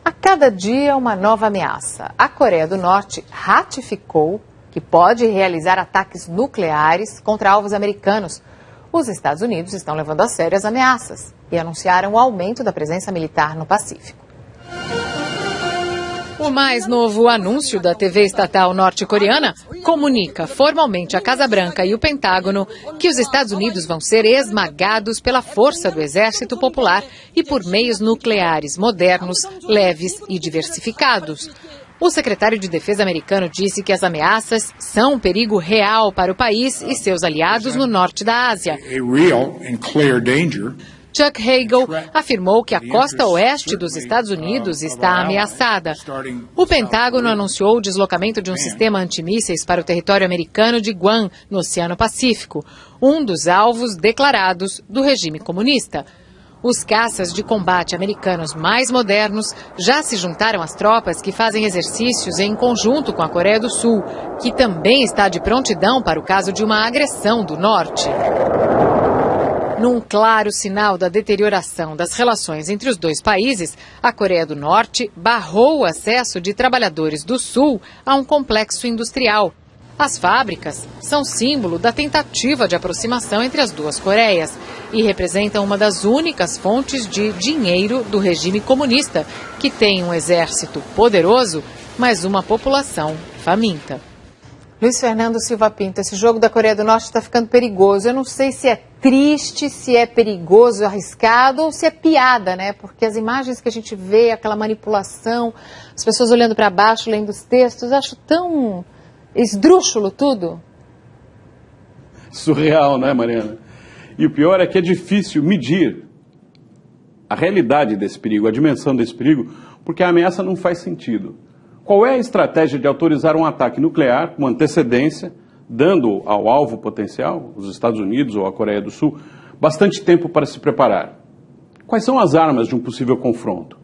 A cada dia, uma nova ameaça. A Coreia do Norte ratificou que pode realizar ataques nucleares contra alvos americanos. Os Estados Unidos estão levando a sério as ameaças e anunciaram o aumento da presença militar no Pacífico. O mais novo anúncio da TV estatal norte-coreana comunica formalmente à Casa Branca e o Pentágono que os Estados Unidos vão ser esmagados pela força do Exército Popular e por meios nucleares modernos, leves e diversificados. O secretário de Defesa americano disse que as ameaças são um perigo real para o país e seus aliados no norte da Ásia. Chuck Hagel afirmou que a costa oeste dos Estados Unidos está ameaçada. O Pentágono anunciou o deslocamento de um sistema antimísseis para o território americano de Guam, no Oceano Pacífico, um dos alvos declarados do regime comunista. Os caças de combate americanos mais modernos já se juntaram às tropas que fazem exercícios em conjunto com a Coreia do Sul, que também está de prontidão para o caso de uma agressão do norte. Num claro sinal da deterioração das relações entre os dois países, a Coreia do Norte barrou o acesso de trabalhadores do Sul a um complexo industrial. As fábricas são símbolo da tentativa de aproximação entre as duas Coreias e representam uma das únicas fontes de dinheiro do regime comunista, que tem um exército poderoso, mas uma população faminta. Luiz Fernando Silva Pinto, esse jogo da Coreia do Norte está ficando perigoso. Eu não sei se é triste, se é perigoso, arriscado ou se é piada, né? Porque as imagens que a gente vê, aquela manipulação, as pessoas olhando para baixo, lendo os textos, acho tão esdrúxulo tudo. Surreal, né, Mariana? E o pior é que é difícil medir a realidade desse perigo, a dimensão desse perigo, porque a ameaça não faz sentido. Qual é a estratégia de autorizar um ataque nuclear com antecedência, dando ao alvo potencial, os Estados Unidos ou a Coreia do Sul, bastante tempo para se preparar? Quais são as armas de um possível confronto?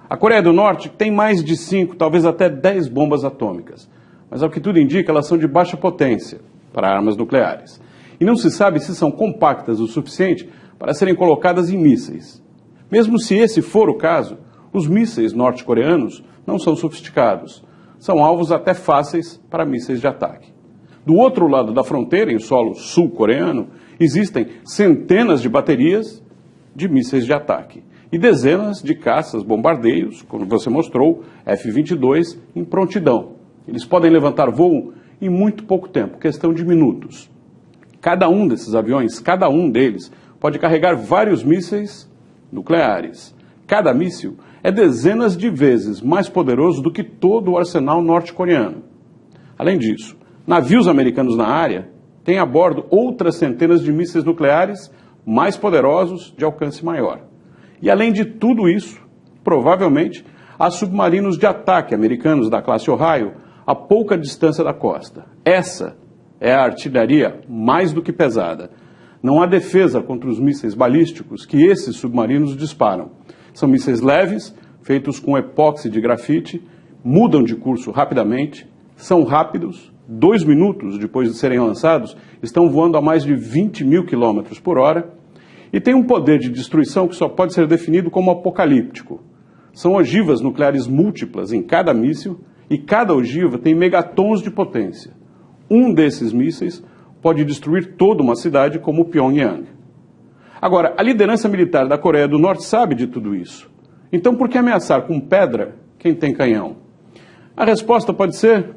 A Coreia do Norte tem mais de 5, talvez até 10 bombas atômicas, mas ao que tudo indica, elas são de baixa potência para armas nucleares. E não se sabe se são compactas o suficiente para serem colocadas em mísseis. Mesmo se esse for o caso, os mísseis norte-coreanos não são sofisticados. São alvos até fáceis para mísseis de ataque. Do outro lado da fronteira, em solo sul-coreano, existem centenas de baterias de mísseis de ataque e dezenas de caças bombardeios, como você mostrou, F-22, em prontidão. Eles podem levantar voo em muito pouco tempo, questão de minutos. Cada um desses aviões, cada um deles, pode carregar vários mísseis nucleares. Cada míssil é dezenas de vezes mais poderoso do que todo o arsenal norte-coreano. Além disso, navios americanos na área têm a bordo outras centenas de mísseis nucleares mais poderosos, de alcance maior. E além de tudo isso, provavelmente, há submarinos de ataque americanos da classe Ohio a pouca distância da costa. Essa é a artilharia mais do que pesada. Não há defesa contra os mísseis balísticos que esses submarinos disparam. São mísseis leves, feitos com epóxi de grafite, mudam de curso rapidamente, são rápidos, 2 minutos depois de serem lançados, estão voando a mais de 20 mil quilômetros por hora e têm um poder de destruição que só pode ser definido como apocalíptico. São ogivas nucleares múltiplas em cada míssil e cada ogiva tem megatons de potência. Um desses mísseis pode destruir toda uma cidade como Pyongyang. Agora, a liderança militar da Coreia do Norte sabe de tudo isso. Então, por que ameaçar com pedra quem tem canhão? A resposta pode ser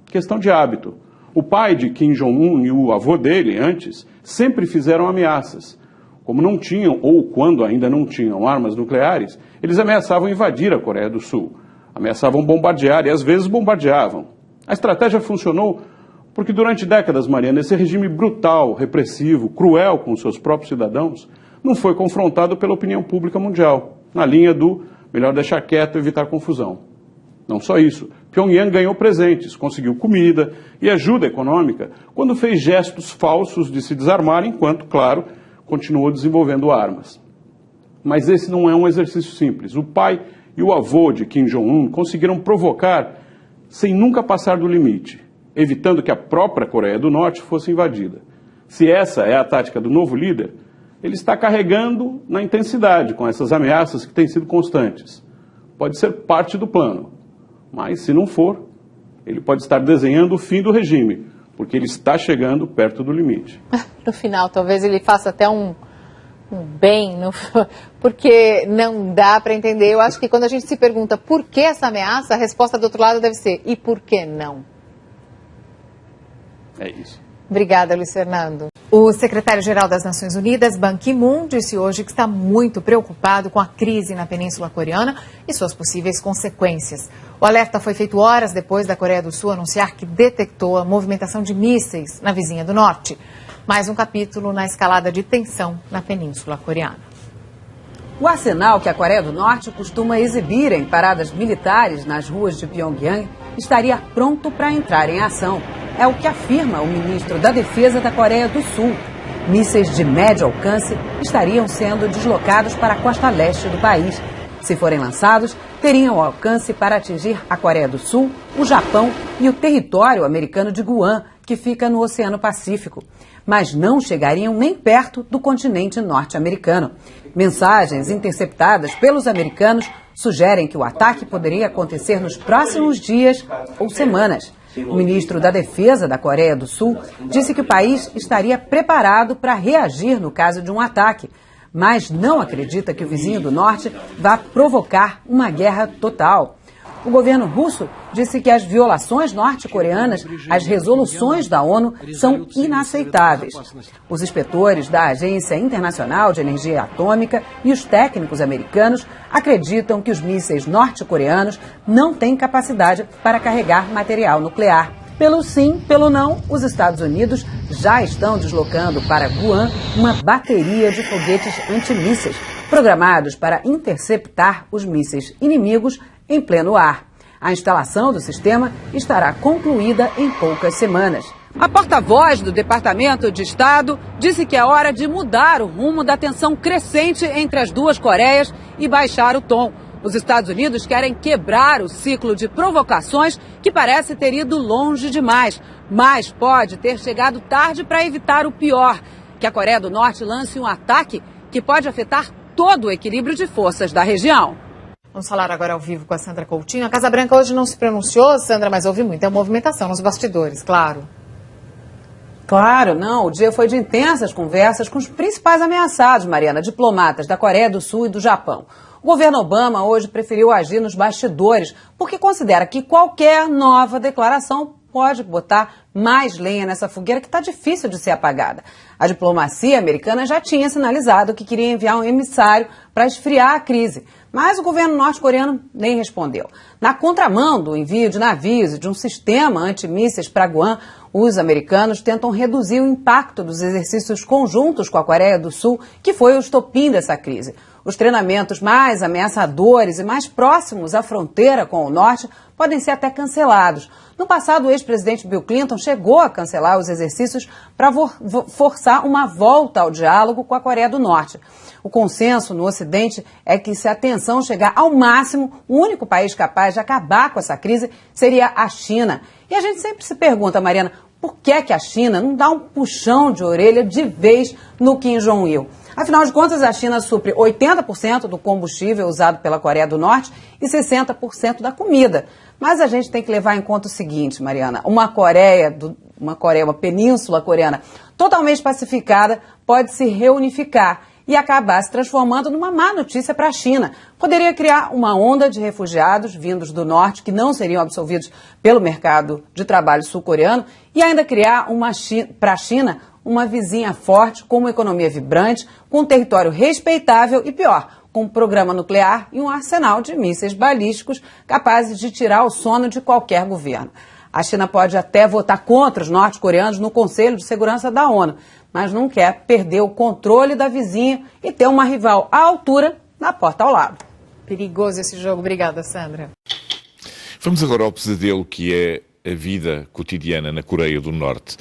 questão de hábito. O pai de Kim Jong-un e o avô dele, antes, sempre fizeram ameaças. Como não tinham, ou quando ainda não tinham, armas nucleares, eles ameaçavam invadir a Coreia do Sul. Ameaçavam bombardear e, às vezes, bombardeavam. A estratégia funcionou porque durante décadas, Mariana, esse regime brutal, repressivo, cruel com seus próprios cidadãos, não foi confrontado pela opinião pública mundial, na linha do melhor deixar quieto e evitar confusão. Não só isso, Pyongyang ganhou presentes, conseguiu comida e ajuda econômica quando fez gestos falsos de se desarmar, enquanto, claro, continuou desenvolvendo armas. Mas esse não é um exercício simples. O pai e o avô de Kim Jong-un conseguiram provocar sem nunca passar do limite, evitando que a própria Coreia do Norte fosse invadida. Se essa é a tática do novo líder, ele está carregando na intensidade com essas ameaças que têm sido constantes. pode ser parte do plano. Mas, se não for, ele pode estar desenhando o fim do regime, porque ele está chegando perto do limite. No final, talvez ele faça até um bem, porque não dá para entender. Eu acho que quando a gente se pergunta por que essa ameaça, a resposta do outro lado deve ser, e por que não? É isso. Obrigada, Luiz Fernando. O secretário-geral das Nações Unidas, Ban Ki-moon, disse hoje que está muito preocupado com a crise na Península Coreana e suas possíveis consequências. O alerta foi feito horas depois da Coreia do Sul anunciar que detectou a movimentação de mísseis na vizinha do norte. Mais um capítulo na escalada de tensão na Península Coreana. O arsenal que a Coreia do Norte costuma exibir em paradas militares nas ruas de Pyongyang estaria pronto para entrar em ação. É o que afirma o ministro da Defesa da Coreia do Sul. Mísseis de médio alcance estariam sendo deslocados para a costa leste do país. Se forem lançados, teriam alcance para atingir a Coreia do Sul, o Japão e o território americano de Guam, que fica no Oceano Pacífico. Mas não chegariam nem perto do continente norte-americano. Mensagens interceptadas pelos americanos sugerem que o ataque poderia acontecer nos próximos dias ou semanas. O ministro da Defesa da Coreia do Sul disse que o país estaria preparado para reagir no caso de um ataque, mas não acredita que o vizinho do norte vá provocar uma guerra total. O governo russo disse que as violações norte-coreanas às resoluções da ONU são inaceitáveis. Os inspetores da Agência Internacional de Energia Atômica e os técnicos americanos acreditam que os mísseis norte-coreanos não têm capacidade para carregar material nuclear. Pelo sim, pelo não, os Estados Unidos já estão deslocando para Guam uma bateria de foguetes antimísseis, programados para interceptar os mísseis inimigos em pleno ar. A instalação do sistema estará concluída em poucas semanas. A porta-voz do Departamento de Estado disse que é hora de mudar o rumo da tensão crescente entre as duas Coreias e baixar o tom. Os Estados Unidos querem quebrar o ciclo de provocações que parece ter ido longe demais, mas pode ter chegado tarde para evitar o pior, que a Coreia do Norte lance um ataque que pode afetar todo o equilíbrio de forças da região. Vamos falar agora ao vivo com a Sandra Coutinho. A Casa Branca hoje não se pronunciou, Sandra, mas houve muita movimentação nos bastidores, claro. Claro, não. O dia foi de intensas conversas com os principais ameaçados, Mariana, diplomatas da Coreia do Sul e do Japão. O governo Obama hoje preferiu agir nos bastidores, porque considera que qualquer nova declaração pode botar mais lenha nessa fogueira que está difícil de ser apagada. A diplomacia americana já tinha sinalizado que queria enviar um emissário para esfriar a crise, mas o governo norte-coreano nem respondeu. Na contramão do envio de navios e de um sistema antimísseis para Guam, os americanos tentam reduzir o impacto dos exercícios conjuntos com a Coreia do Sul, que foi o estopim dessa crise. Os treinamentos mais ameaçadores e mais próximos à fronteira com o norte podem ser até cancelados. No passado, o ex-presidente Bill Clinton chegou a cancelar os exercícios para forçar uma volta ao diálogo com a Coreia do Norte. O consenso no Ocidente é que, se a tensão chegar ao máximo, o único país capaz de acabar com essa crise seria a China. E a gente sempre se pergunta, Mariana, por que a China não dá um puxão de orelha de vez no Kim Jong-il? Afinal de contas, a China supre 80% do combustível usado pela Coreia do Norte e 60% da comida. Mas a gente tem que levar em conta o seguinte, Mariana, uma península coreana totalmente pacificada pode se reunificar e acabar se transformando numa má notícia para a China. Poderia criar uma onda de refugiados vindos do norte que não seriam absorvidos pelo mercado de trabalho sul-coreano e ainda criar para a China uma vizinha forte, com uma economia vibrante, com um território respeitável e, pior, com um programa nuclear e um arsenal de mísseis balísticos capazes de tirar o sono de qualquer governo. A China pode até votar contra os norte-coreanos no Conselho de Segurança da ONU, mas não quer perder o controle da vizinha e ter uma rival à altura na porta ao lado. Perigoso esse jogo. Obrigada, Sandra. Vamos agora ao pesadelo que é a vida cotidiana na Coreia do Norte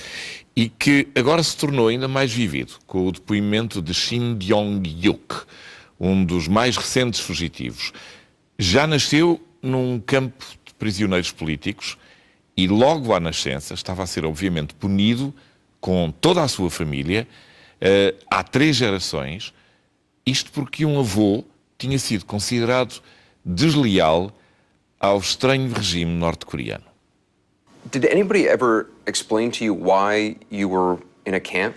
e que agora se tornou ainda mais vívido com o depoimento de Shin Dong-yuk, um dos mais recentes fugitivos. Já nasceu num campo de prisioneiros políticos e logo à nascença estava a ser obviamente punido com toda a sua família, há 3 gerações, isto porque um avô tinha sido considerado desleal ao estranho regime norte-coreano. Did anybody ever explain to you why you were in a camp?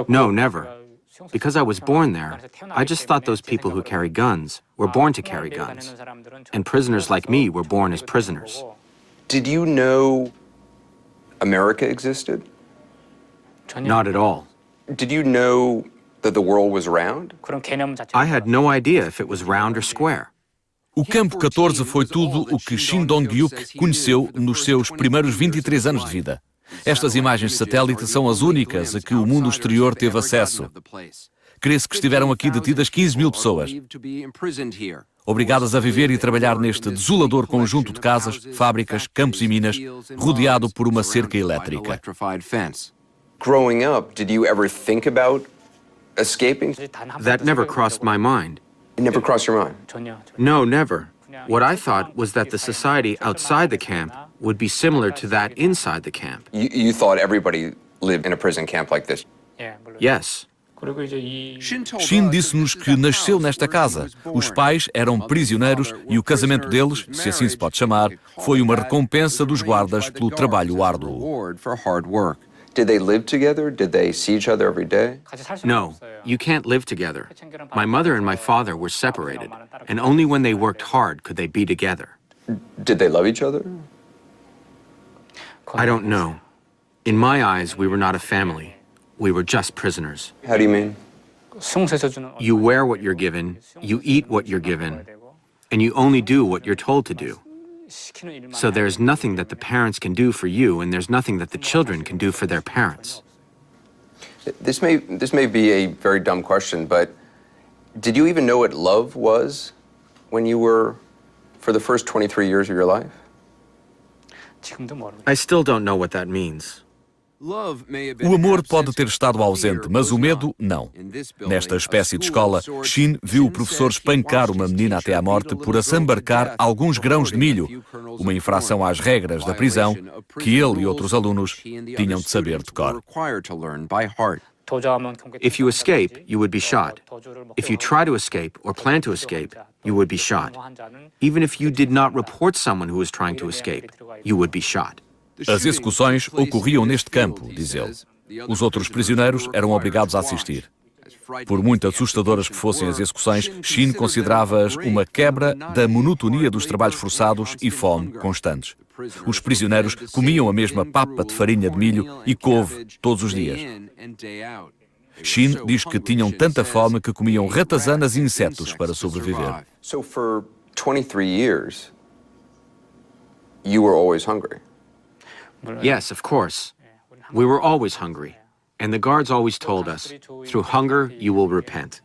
No, never. Because I was born there, I just thought those people who carry guns were born to carry guns. And prisoners like me were born as prisoners. Did you know America existed? Not at all. Did you know that the world was round? I had no idea if it was round or square. O Campo 14 foi tudo o que Shin Dong-hyuk conheceu nos seus primeiros 23 anos de vida. Estas imagens de satélite são as únicas a que o mundo exterior teve acesso. Crê-se que estiveram aqui detidas 15 mil pessoas, obrigadas a viver e trabalhar neste desolador conjunto de casas, fábricas, campos e minas, rodeado por uma cerca elétrica. Growing up, did you ever think about escaping? That never crossed my mind. It never crossed your mind? No, never. What I thought was that the society outside the camp would be similar to that inside the camp. You thought everybody lived in a prison camp like this? Yes. Shin disse-nos que nasceu nesta casa. Os pais eram prisioneiros e o casamento deles, se assim se pode chamar, foi uma recompensa dos guardas pelo trabalho árduo. Did they live together? Did they see each other every day? No, you can't live together. My mother and my father were separated, and only when they worked hard could they be together. Did they love each other? I don't know. In my eyes, we were not a family. We were just prisoners. How do you mean? You wear what you're given, you eat what you're given, and you only do what you're told to do. So there's nothing that the parents can do for you, and there's nothing that the children can do for their parents. This may be a very dumb question, but did you even know what love was when you were, for the first 23 years of your life? I still don't know what that means. O amor pode ter estado ausente, mas o medo, não. Nesta espécie de escola, Shin viu o professor espancar uma menina até à morte por assambarcar alguns grãos de milho, uma infração às regras da prisão que ele e outros alunos tinham de saber de cor. If you escape, you would be shot. If you try to escape or plan to escape, you would be shot. Even if you did not report someone who was trying to escape, you would be shot. As execuções ocorriam neste campo, diz ele. Os outros prisioneiros eram obrigados a assistir. Por muito assustadoras que fossem as execuções, Shin considerava-as uma quebra da monotonia dos trabalhos forçados e fome constantes. Os prisioneiros comiam a mesma papa de farinha de milho e couve todos os dias. Shin diz que tinham tanta fome que comiam ratazanas e insetos para sobreviver. So for 23 years, you were always hungry? Yes, of course. We were always hungry. And the guards always told us, through hunger you will repent.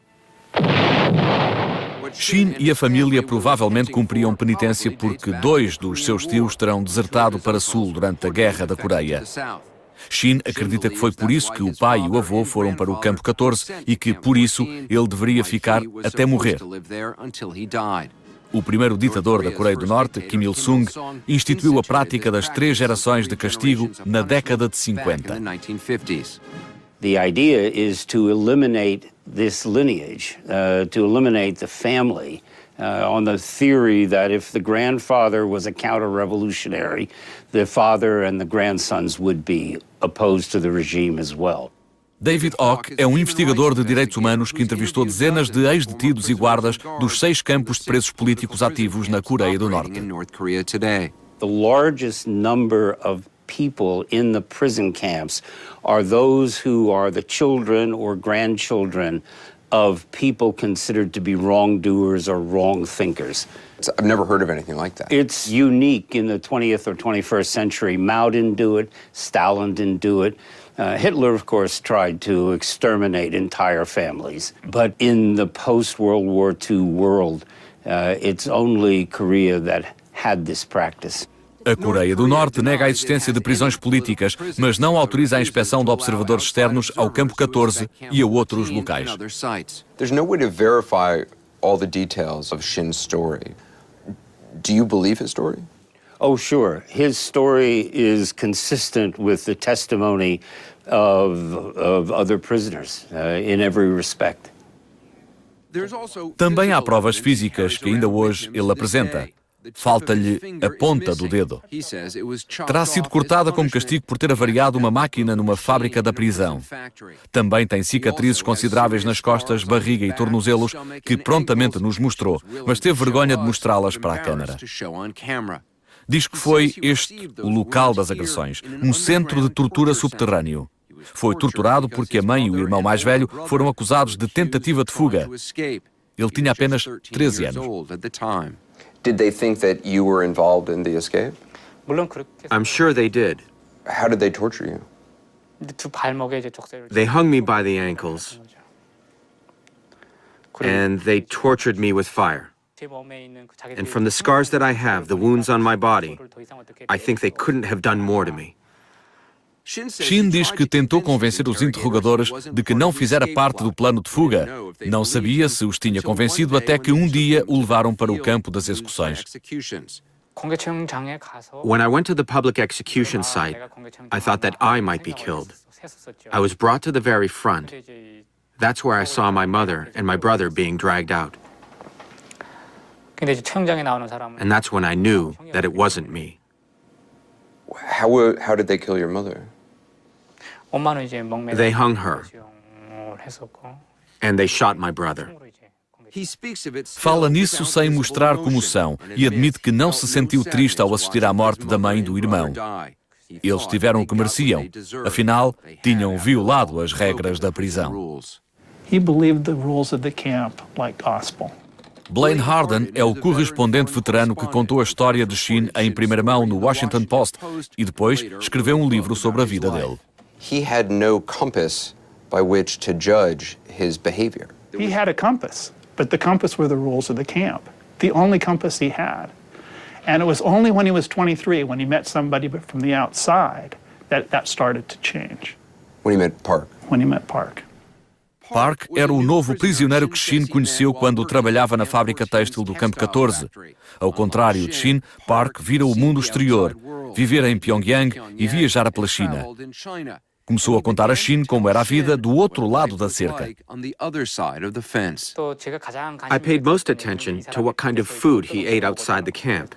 Shin e a família provavelmente cumpriam penitência porque 2 dos seus tios terão desertado para sul durante a Guerra da Coreia. Shin acredita que foi por isso que o pai e o avô foram para o Campo 14 e que, por isso, ele deveria ficar até morrer. O primeiro ditador da Coreia do Norte, Kim Il-sung, instituiu a prática das 3 gerações de castigo na década de 50. The idea is to eliminate this lineage, to eliminate the family, on the theory that if the grandfather was a counter-revolutionary, the father and the grandsons would be opposed to the regime as well. David Ock é um investigador de direitos humanos que entrevistou dezenas de ex-detidos e guardas dos 6 campos de presos políticos ativos na Coreia do Norte. The largest number of people in the prison camps are those who are the children or grandchildren of people considered to be wrongdoers or wrong thinkers. I've never heard of anything like that. It's unique in the 20th or 21st century. Mao didn't do it, Stalin didn't do it. Hitler, of course, tried to exterminate entire families. But in the post-World War II world, it's only Korea that had this practice. A Coreia do Norte nega a existência de prisões políticas, mas não autoriza a inspeção de observadores externos ao Campo 14 e a outros locais. There's no way to verify all the details of Shin's story. Do you believe his story? Oh, sure. His story is consistent with the testimony of other prisoners in every respect. Também há provas físicas que ainda hoje ele apresenta. Falta-lhe a ponta do dedo. Terá sido cortada como castigo por ter avariado uma máquina numa fábrica da prisão. Também tem cicatrizes consideráveis nas costas, barriga e tornozelos que prontamente nos mostrou, mas teve vergonha de mostrá-las para a câmara. Diz que foi este o local das agressões, um centro de tortura subterrâneo. Foi torturado porque a mãe e o irmão mais velho foram acusados de tentativa de fuga. Ele tinha apenas 13 anos. Did they think that you were involved in the escape? I'm sure they did. How did they torture you? They hung me by the ankles, and they tortured me with fire. And from the scars that I have, the wounds on my body, I think they couldn't have done more to me. Shin diz que tentou convencer os interrogadores de que não fizera parte do plano de fuga. Não sabia se os tinha convencido até que um dia o levaram para o campo das execuções. When I went to the public execution site, I thought that I might be killed. I was brought to the very front. That's where I saw my mother and my brother being dragged out. And that's when I knew that it wasn't me. How did they kill your mother? They hung her, and they shot my brother. Fala nisso sem mostrar comoção e admite que não se sentiu triste ao assistir à morte da mãe e do irmão. Eles tiveram o que mereciam. Afinal, tinham violado as regras da prisão. He believed the rules of the camp like gospel. Blaine Harden é o correspondente veterano que contou a história de Shin em primeira mão no Washington Post e depois escreveu um livro sobre a vida dele. He had no compass by which to judge his behavior. He had a compass, but the compass were the rules of the camp. The only compass he had. And it was only when he was 23, when he met somebody from the outside, that started to change. When he met Park. When he met Park. Park era o novo prisioneiro que Shin conheceu quando trabalhava na fábrica têxtil do Campo 14. Ao contrário de Shin, Park vira o mundo exterior, viver em Pyongyang e viajar pela China. Começou a contar a Shin como era a vida do outro lado da cerca. I paid most attention to what kind of food he ate outside the camp.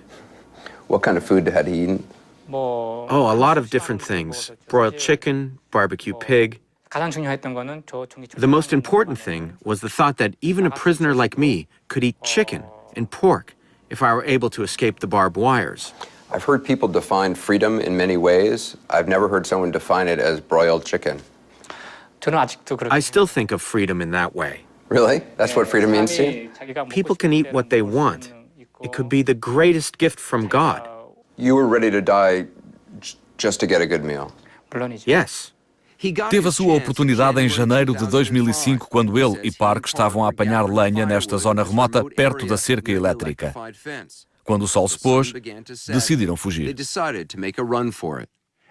What kind of food had he eaten? Oh, a lot of different things. Broiled chicken, barbecue pig. The most important thing was the thought that even a prisoner like me could eat chicken and pork if I were able to escape the barbed wires. I've heard people define freedom in many ways. I've never heard someone define it as broiled chicken. I still think of freedom in that way. Really? That's what freedom means to you? People can eat what they want. It could be the greatest gift from God. You were ready to die just to get a good meal. Yes. Teve a sua oportunidade em janeiro de 2005, quando ele e Park estavam a apanhar lenha nesta zona remota, perto da cerca elétrica. Quando o sol se pôs, decidiram fugir.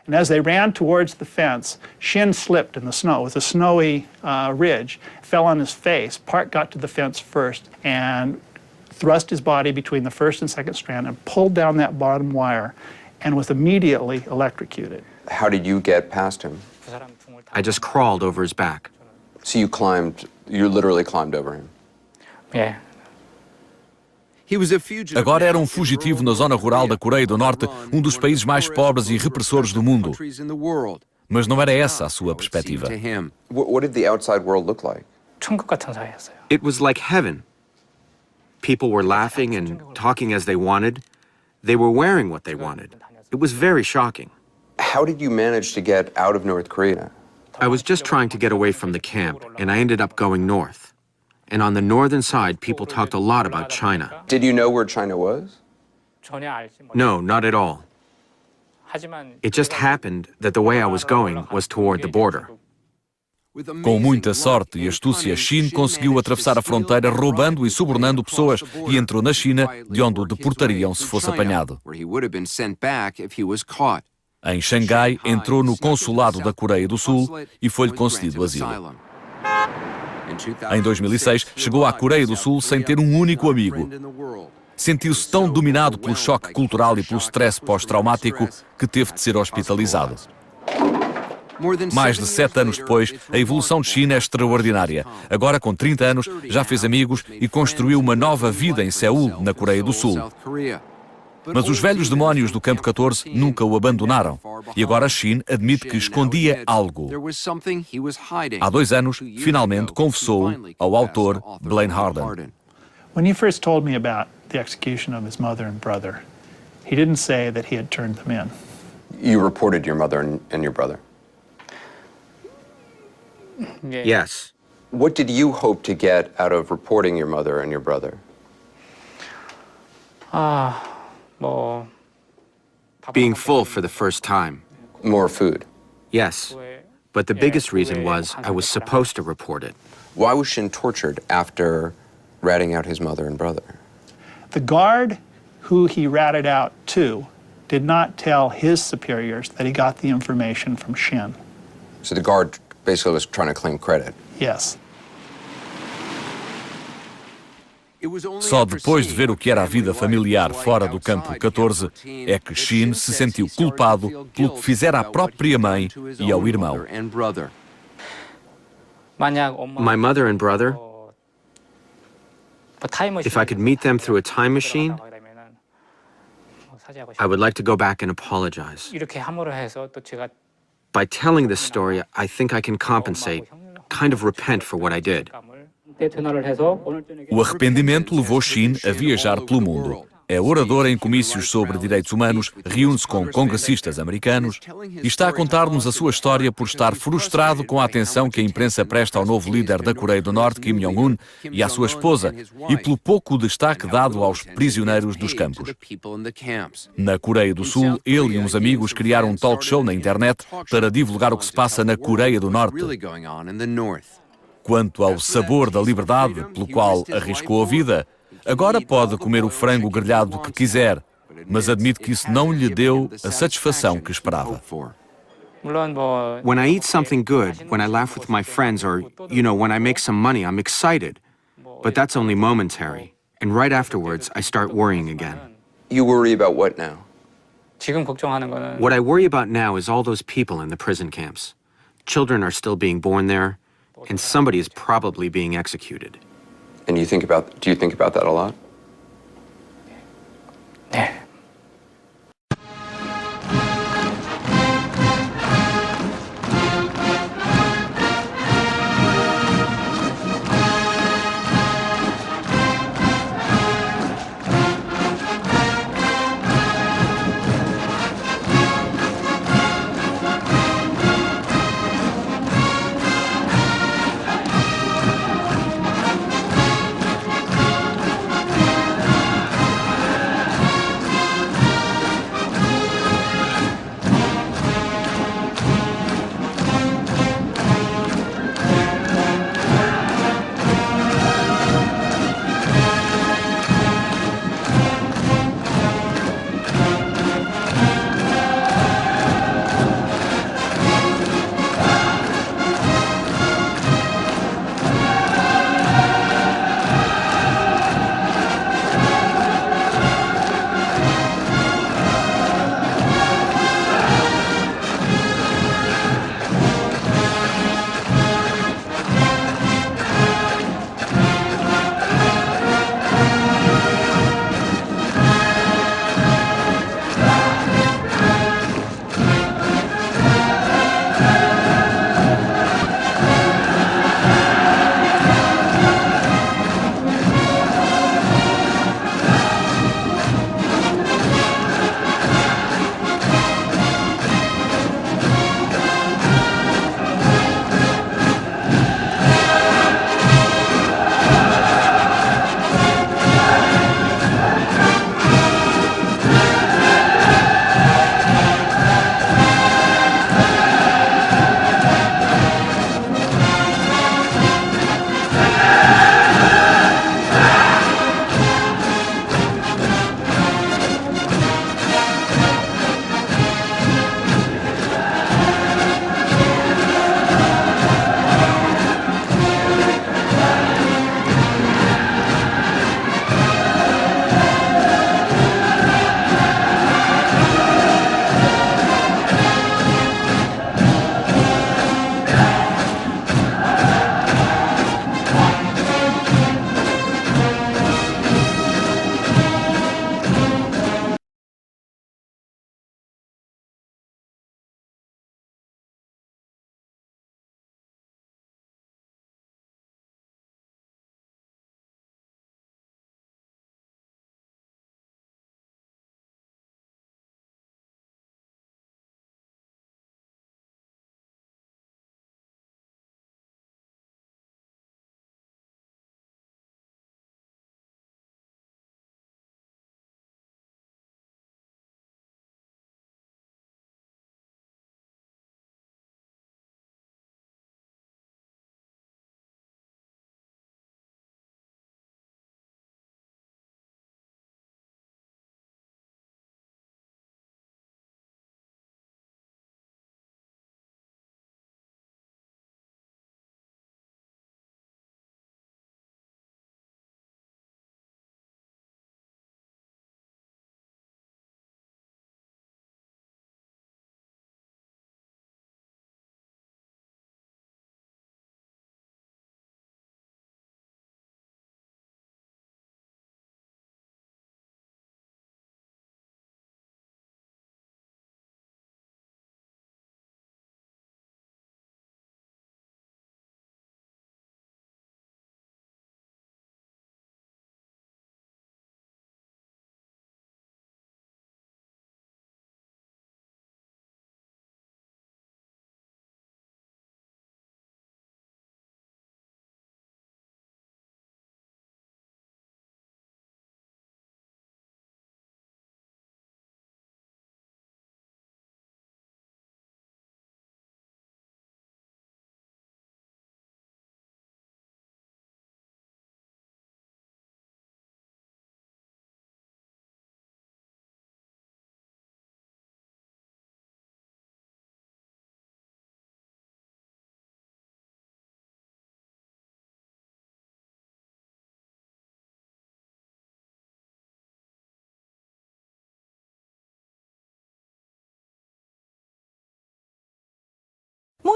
And as they ran towards the fence, Shin slipped in the snow. It was a snowy ridge, fell on his face. Park got to the fence first and thrust his body between the first and second strand and pulled down that bottom wire and was immediately electrocuted. How did you get past him? I just crawled over his back. So you literally climbed over him? Yeah. Agora era um fugitivo na zona rural da Coreia do Norte, um dos países mais pobres e repressores do mundo. Mas não era essa a sua perspectiva. What did the outside world look like? It was like heaven. People were laughing and talking as they wanted. They were wearing what they wanted. It was very shocking. How did you manage to get out of North Korea? I was just trying to get away from the camp, and I ended up going north. And on the northern side, people talked a lot about China. Did you know where China was? No, not at all. It just happened that the way I was going was toward the border. Com muita sorte e astúcia, Shin conseguiu atravessar a fronteira roubando e subornando pessoas e entrou na China, de onde o deportariam se fosse apanhado. Em Xangai, entrou no consulado da Coreia do Sul e foi-lhe concedido asilo. Em 2006, chegou à Coreia do Sul sem ter um único amigo. Sentiu-se tão dominado pelo choque cultural e pelo stress pós-traumático que teve de ser hospitalizado. Mais de 7 anos depois, a evolução de Shin é extraordinária. Agora, com 30 anos, já fez amigos e construiu uma nova vida em Seul, na Coreia do Sul. Mas os velhos demónios do Campo 14 nunca o abandonaram. E agora Shin admite que escondia algo. Há 2 anos, finalmente confessou ao autor Blaine Harden. When he first told me about the execution of his mother and brother, he didn't say that he had turned them in. You reported your mother and your brother. Yes. What did you hope to get out of reporting your mother and your brother? Being full for the first time. More food. Yes. But the biggest reason was I was supposed to report it. Why was Shin tortured after ratting out his mother and brother? The guard who he ratted out to did not tell his superiors that he got the information from Shin. So the guard basically was trying to claim credit. Yes. Só depois de ver o que era a vida familiar fora do Campo 14 é que Shin se sentiu culpado pelo que fizera à própria mãe e ao irmão. My mother and brother, if I could meet them through a time machine, I would like to go back and apologize. By telling this story, I think I can compensate, kind of repent for what I did. O arrependimento levou Shin a viajar pelo mundo. É orador em comícios sobre direitos humanos, reúne-se com congressistas americanos e está a contar-nos a sua história por estar frustrado com a atenção que a imprensa presta ao novo líder da Coreia do Norte, Kim Jong-un, e à sua esposa, e pelo pouco destaque dado aos prisioneiros dos campos. Na Coreia do Sul, ele e uns amigos criaram um talk show na internet para divulgar o que se passa na Coreia do Norte. Quanto ao sabor da liberdade, pelo qual arriscou a vida, agora pode comer o frango grelhado que quiser, mas admite que isso não lhe deu a satisfação que esperava. When I eat something good, when I laugh with my friends, or, when I make some money, I'm excited. But that's only momentary. And right afterwards, I start worrying again. You worry about what now? What I worry about now is all those people in the prison camps. Children are still being born there, and somebody is probably being executed. And do you think about that a lot?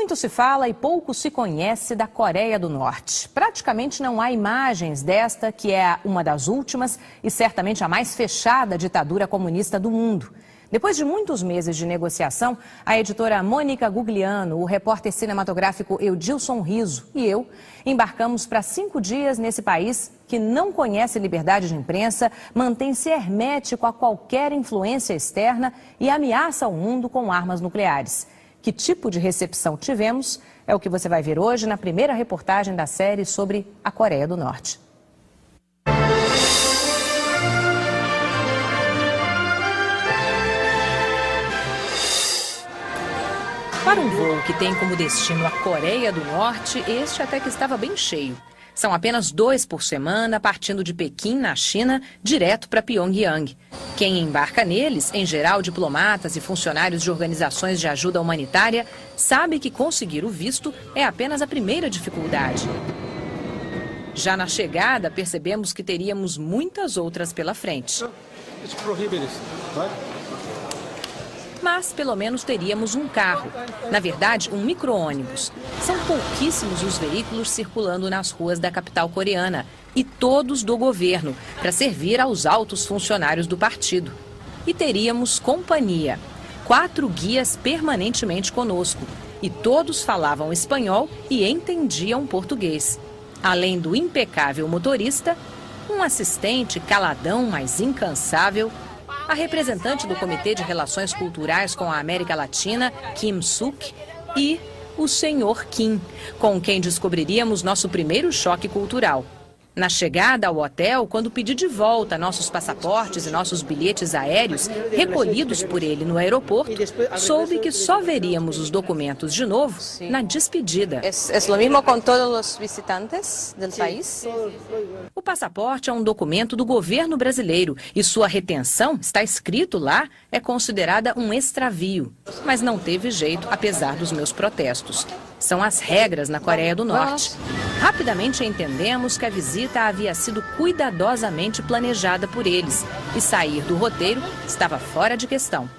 Muito se fala e pouco se conhece da Coreia do Norte. Praticamente não há imagens desta, que é uma das últimas e certamente a mais fechada ditadura comunista do mundo. Depois de muitos meses de negociação, a editora Mônica Gugliano, o repórter cinematográfico Eudilson Riso e eu embarcamos para 5 dias nesse país que não conhece liberdade de imprensa, mantém-se hermético a qualquer influência externa e ameaça o mundo com armas nucleares. Que tipo de recepção tivemos é o que você vai ver hoje na primeira reportagem da série sobre a Coreia do Norte. Para um voo que tem como destino a Coreia do Norte, este até que estava bem cheio. São apenas 2 por semana, partindo de Pequim, na China, direto para Pyongyang. Quem embarca neles, em geral diplomatas e funcionários de organizações de ajuda humanitária, sabe que conseguir o visto é apenas a primeira dificuldade. Já na chegada, percebemos que teríamos muitas outras pela frente. Mas pelo menos teríamos um carro. Na verdade, um micro-ônibus. São pouquíssimos os veículos circulando nas ruas da capital coreana. E todos do governo, para servir aos altos funcionários do partido. E teríamos companhia. 4 guias permanentemente conosco. E todos falavam espanhol e entendiam português. Além do impecável motorista, um assistente caladão, mas incansável, a representante do Comitê de Relações Culturais com a América Latina, Kim Suk, e o Sr. Kim, com quem descobriríamos nosso primeiro choque cultural. Na chegada ao hotel, quando pedi de volta nossos passaportes e nossos bilhetes aéreos, recolhidos por ele no aeroporto, soube que só veríamos os documentos de novo na despedida. É o mesmo com todos os visitantes do país? O passaporte é um documento do governo brasileiro e sua retenção, está escrito lá, é considerada um extravio. Mas não teve jeito, apesar dos meus protestos. São as regras na Coreia do Norte. Rapidamente entendemos que a visita havia sido cuidadosamente planejada por eles e sair do roteiro estava fora de questão.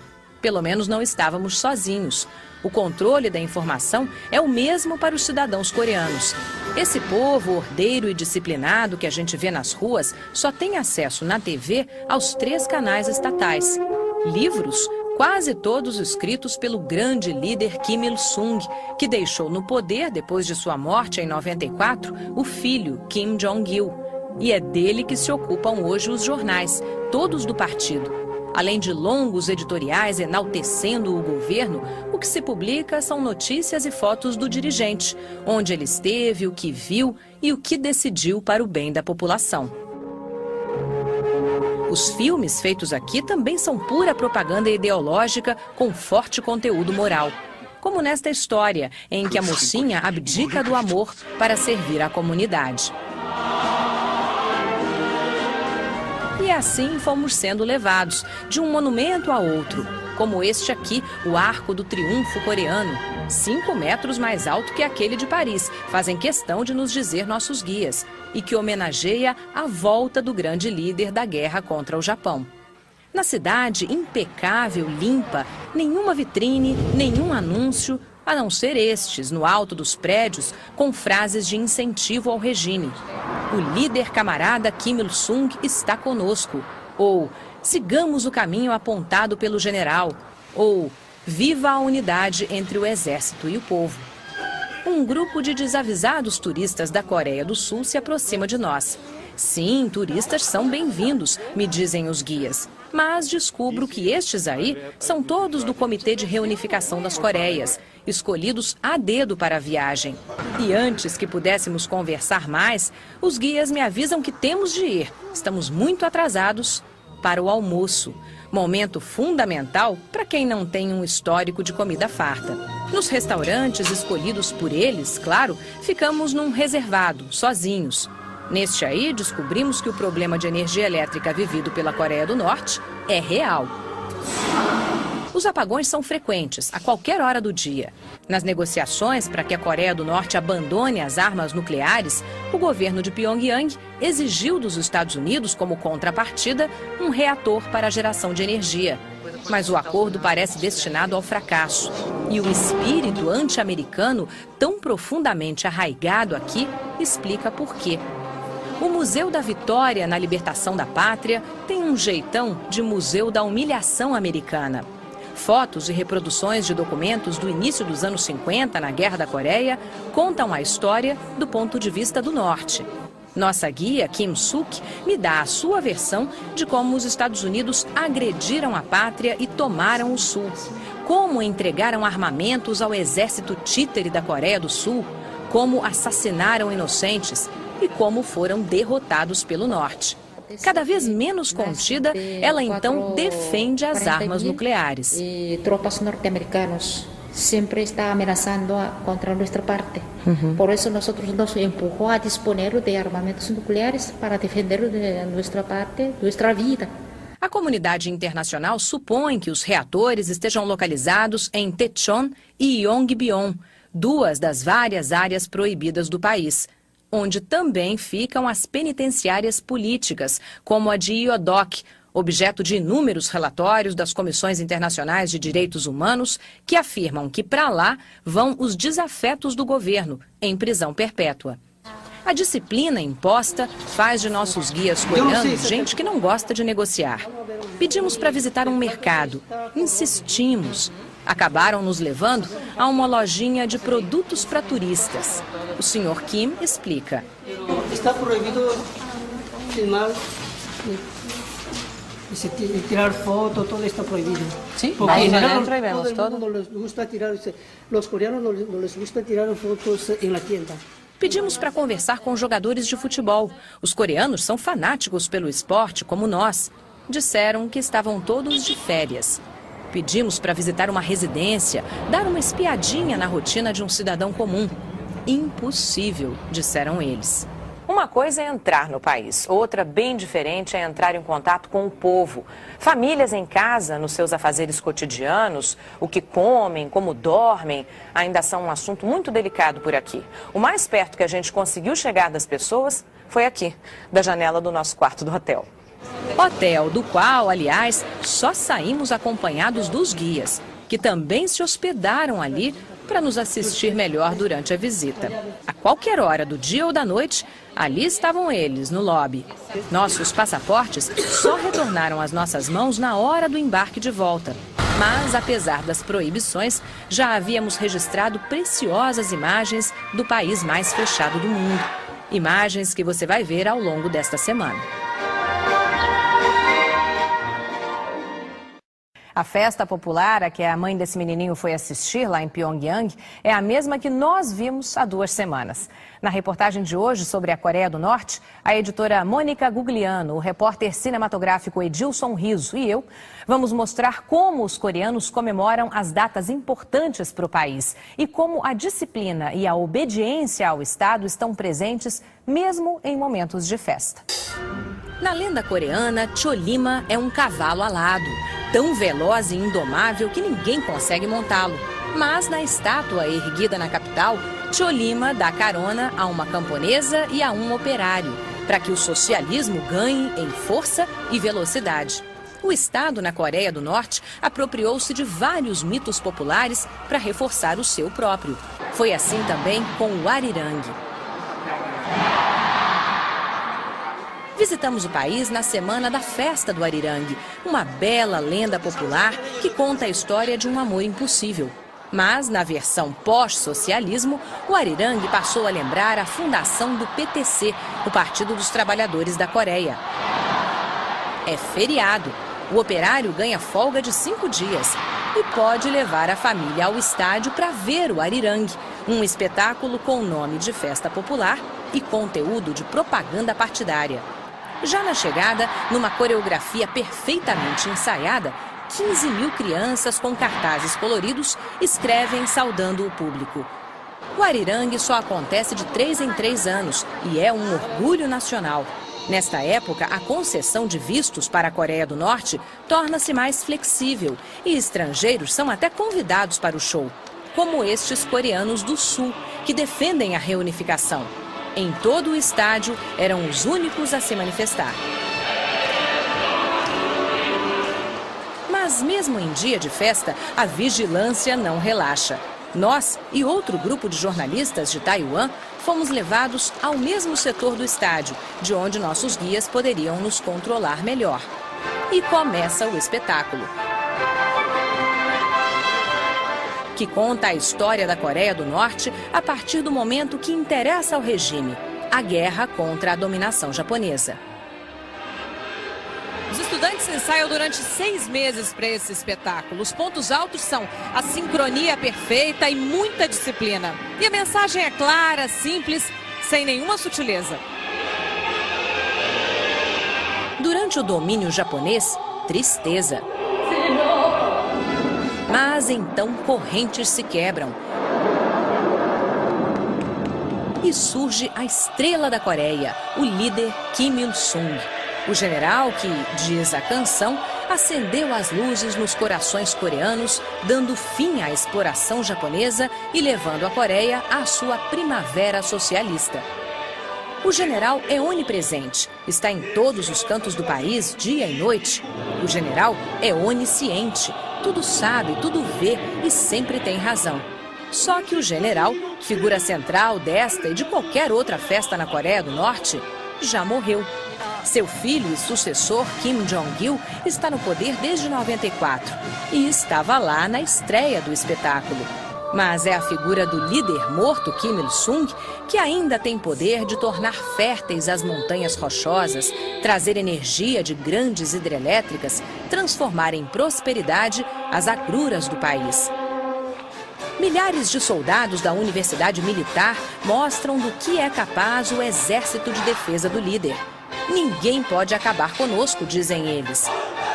Pelo menos não estávamos sozinhos. O controle da informação é o mesmo para os cidadãos coreanos. Esse povo ordeiro e disciplinado que a gente vê nas ruas só tem acesso na TV aos 3 canais estatais. Livros, quase todos escritos pelo grande líder Kim Il-sung, que deixou no poder, depois de sua morte em 94, o filho Kim Jong-il. E é dele que se ocupam hoje os jornais, todos do partido. Além de longos editoriais enaltecendo o governo, o que se publica são notícias e fotos do dirigente, onde ele esteve, o que viu e o que decidiu para o bem da população. Os filmes feitos aqui também são pura propaganda ideológica com forte conteúdo moral. Como nesta história, em que a mocinha abdica do amor para servir à comunidade. E assim fomos sendo levados, de um monumento a outro, como este aqui, o Arco do Triunfo coreano, 5 metros mais alto que aquele de Paris, fazem questão de nos dizer nossos guias, e que homenageia a volta do grande líder da guerra contra o Japão. Na cidade, impecável, limpa, nenhuma vitrine, nenhum anúncio, a não ser estes, no alto dos prédios, com frases de incentivo ao regime. O líder camarada Kim Il-sung está conosco. Ou, sigamos o caminho apontado pelo general. Ou, viva a unidade entre o exército e o povo. Um grupo de desavisados turistas da Coreia do Sul se aproxima de nós. Sim, turistas são bem-vindos, me dizem os guias. Mas descubro que estes aí são todos do Comitê de Reunificação das Coreias, escolhidos a dedo para a viagem. E antes que pudéssemos conversar mais, os guias me avisam que temos de ir. Estamos muito atrasados para o almoço. Momento fundamental para quem não tem um histórico de comida farta. Nos restaurantes escolhidos por eles, claro, ficamos num reservado, sozinhos. Neste aí, descobrimos que o problema de energia elétrica vivido pela Coreia do Norte é real. Os apagões são frequentes, a qualquer hora do dia. Nas negociações para que a Coreia do Norte abandone as armas nucleares, o governo de Pyongyang exigiu dos Estados Unidos, como contrapartida, um reator para a geração de energia. Mas o acordo parece destinado ao fracasso. E o espírito anti-americano, tão profundamente arraigado aqui, explica por quê. O Museu da Vitória na Libertação da Pátria tem um jeitão de Museu da Humilhação Americana. Fotos e reproduções de documentos do início dos anos 50, na Guerra da Coreia, contam a história do ponto de vista do Norte. Nossa guia, Kim Suk, me dá a sua versão de como os Estados Unidos agrediram a pátria e tomaram o Sul. Como entregaram armamentos ao exército títere da Coreia do Sul, como assassinaram inocentes e como foram derrotados pelo Norte. Cada vez menos contida, ela então defende as armas nucleares. Tropas norte-americanas sempre está ameaçando contra nossa parte. Por isso, nós nos empurrou a disponer de armamentos nucleares para defender nossa parte, nossa vida. A comunidade internacional supõe que os reatores estejam localizados em Daecheon e Yongbyon, duas das várias áreas proibidas do país, onde também ficam as penitenciárias políticas, como a de Iodok, objeto de inúmeros relatórios das comissões internacionais de direitos humanos que afirmam que para lá vão os desafetos do governo, em prisão perpétua. A disciplina imposta faz de nossos guias coreanos gente que não gosta de negociar. Pedimos para visitar um mercado, insistimos. Acabaram nos levando a uma lojinha de produtos para turistas. O Sr. Kim explica. Está proibido filmar, tirar foto, tudo está proibido. Sim, aí dentro aí vemos todo. Os coreanos não les gusta tirar fotos na tienda. Pedimos para conversar com jogadores de futebol. Os coreanos são fanáticos pelo esporte, como nós. Disseram que estavam todos de férias. Pedimos para visitar uma residência, dar uma espiadinha na rotina de um cidadão comum. Impossível, disseram eles. Uma coisa é entrar no país, outra bem diferente é entrar em contato com o povo. Famílias em casa, nos seus afazeres cotidianos, o que comem, como dormem, ainda são um assunto muito delicado por aqui. O mais perto que a gente conseguiu chegar das pessoas foi aqui, da janela do nosso quarto do hotel. Hotel do qual, aliás, só saímos acompanhados dos guias, que também se hospedaram ali para nos assistir melhor durante a visita. A qualquer hora do dia ou da noite, ali estavam eles, no lobby. Nossos passaportes só retornaram às nossas mãos na hora do embarque de volta. Mas, apesar das proibições, já havíamos registrado preciosas imagens do país mais fechado do mundo. Imagens que você vai ver ao longo desta semana. A festa popular a que a mãe desse menininho foi assistir lá em Pyongyang é a mesma que nós vimos há 2 semanas. Na reportagem de hoje sobre a Coreia do Norte, a editora Mônica Gugliano, o repórter cinematográfico Edilson Riso e eu vamos mostrar como os coreanos comemoram as datas importantes para o país e como a disciplina e a obediência ao Estado estão presentes mesmo em momentos de festa. Na lenda coreana, Cholima é um cavalo alado, tão veloz e indomável que ninguém consegue montá-lo. Mas na estátua erguida na capital, Cholima dá carona a uma camponesa e a um operário, para que o socialismo ganhe em força e velocidade. O Estado na Coreia do Norte apropriou-se de vários mitos populares para reforçar o seu próprio. Foi assim também com o Arirang. Visitamos o país na semana da festa do Arirang, uma bela lenda popular que conta a história de um amor impossível. Mas, na versão pós-socialismo, o Arirang passou a lembrar a fundação do PTC, o Partido dos Trabalhadores da Coreia. É feriado. O operário ganha folga de 5 dias e pode levar a família ao estádio para ver o Arirang, um espetáculo com nome de festa popular e conteúdo de propaganda partidária. Já na chegada, numa coreografia perfeitamente ensaiada, 15 mil crianças com cartazes coloridos escrevem saudando o público. O Arirang só acontece de 3 em 3 anos e é um orgulho nacional. Nesta época, a concessão de vistos para a Coreia do Norte torna-se mais flexível e estrangeiros são até convidados para o show, como estes coreanos do Sul, que defendem a reunificação. Em todo o estádio, eram os únicos a se manifestar. Mas mesmo em dia de festa, a vigilância não relaxa. Nós e outro grupo de jornalistas de Taiwan fomos levados ao mesmo setor do estádio, de onde nossos guias poderiam nos controlar melhor. E começa o espetáculo, que conta a história da Coreia do Norte a partir do momento que interessa ao regime, a guerra contra a dominação japonesa. Os estudantes ensaiam durante 6 meses para esse espetáculo. Os pontos altos são a sincronia perfeita e muita disciplina. E a mensagem é clara, simples, sem nenhuma sutileza. Durante o domínio japonês, tristeza. Mas então correntes se quebram. E surge a estrela da Coreia, o líder Kim Il-sung. O general que, diz a canção, acendeu as luzes nos corações coreanos, dando fim à exploração japonesa e levando a Coreia à sua primavera socialista. O general é onipresente, está em todos os cantos do país, dia e noite. O general é onisciente, tudo sabe, tudo vê e sempre tem razão. Só que o general, figura central desta e de qualquer outra festa na Coreia do Norte, já morreu. Seu filho e sucessor, Kim Jong-il, está no poder desde 94 e estava lá na estreia do espetáculo. Mas é a figura do líder morto, Kim Il-sung, que ainda tem poder de tornar férteis as montanhas rochosas, trazer energia de grandes hidrelétricas, transformar em prosperidade as agruras do país. Milhares de soldados da Universidade Militar mostram do que é capaz o exército de defesa do líder. Ninguém pode acabar conosco, dizem eles.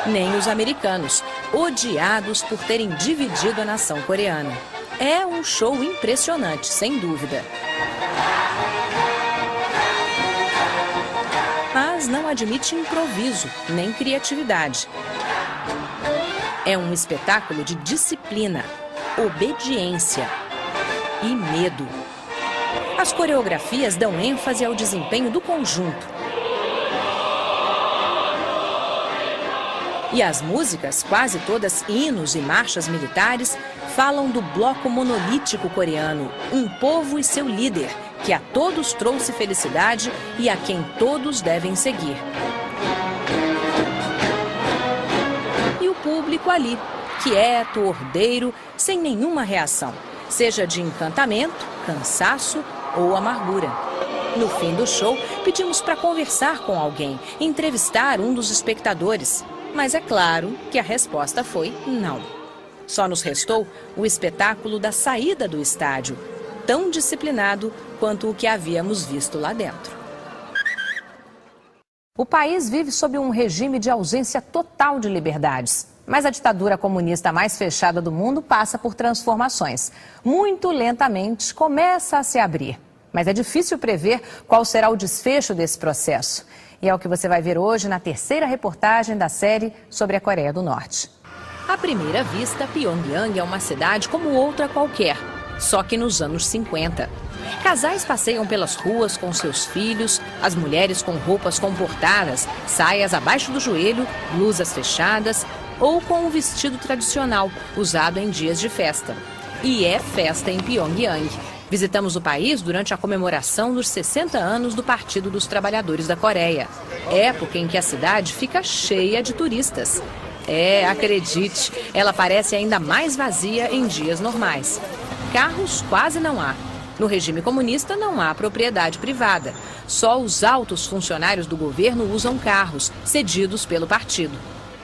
Nem os americanos, odiados por terem dividido a nação coreana. É um show impressionante, sem dúvida. Mas não admite improviso, nem criatividade. É um espetáculo de disciplina, obediência e medo. As coreografias dão ênfase ao desempenho do conjunto. E as músicas, quase todas hinos e marchas militares, falam do bloco monolítico coreano, um povo e seu líder, que a todos trouxe felicidade e a quem todos devem seguir. E o público ali, quieto, ordeiro, sem nenhuma reação, seja de encantamento, cansaço ou amargura. No fim do show, pedimos para conversar com alguém, entrevistar um dos espectadores. Mas é claro que a resposta foi não. Só nos restou o espetáculo da saída do estádio, tão disciplinado quanto o que havíamos visto lá dentro. O país vive sob um regime de ausência total de liberdades. Mas a ditadura comunista mais fechada do mundo passa por transformações. Muito lentamente começa a se abrir. Mas é difícil prever qual será o desfecho desse processo. E é o que você vai ver hoje na terceira reportagem da série sobre a Coreia do Norte. À primeira vista, Pyongyang é uma cidade como outra qualquer, só que nos anos 50. Casais passeiam pelas ruas com seus filhos, as mulheres com roupas comportadas, saias abaixo do joelho, blusas fechadas ou com um vestido tradicional, usado em dias de festa. E é festa em Pyongyang. Visitamos o país durante a comemoração dos 60 anos do Partido dos Trabalhadores da Coreia, época em que a cidade fica cheia de turistas. Acredite, ela parece ainda mais vazia em dias normais. Carros quase não há. No regime comunista não há propriedade privada. Só os altos funcionários do governo usam carros, cedidos pelo partido.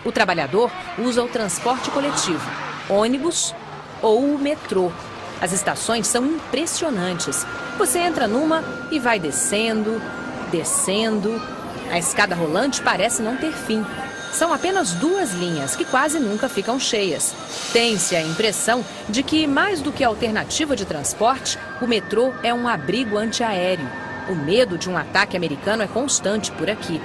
O trabalhador usa o transporte coletivo, ônibus ou o metrô. As estações são impressionantes. Você entra numa e vai descendo, descendo. A escada rolante parece não ter fim. São apenas 2 linhas que quase nunca ficam cheias. Tem-se a impressão de que, mais do que alternativa de transporte, o metrô é um abrigo antiaéreo. O medo de um ataque americano é constante por aqui.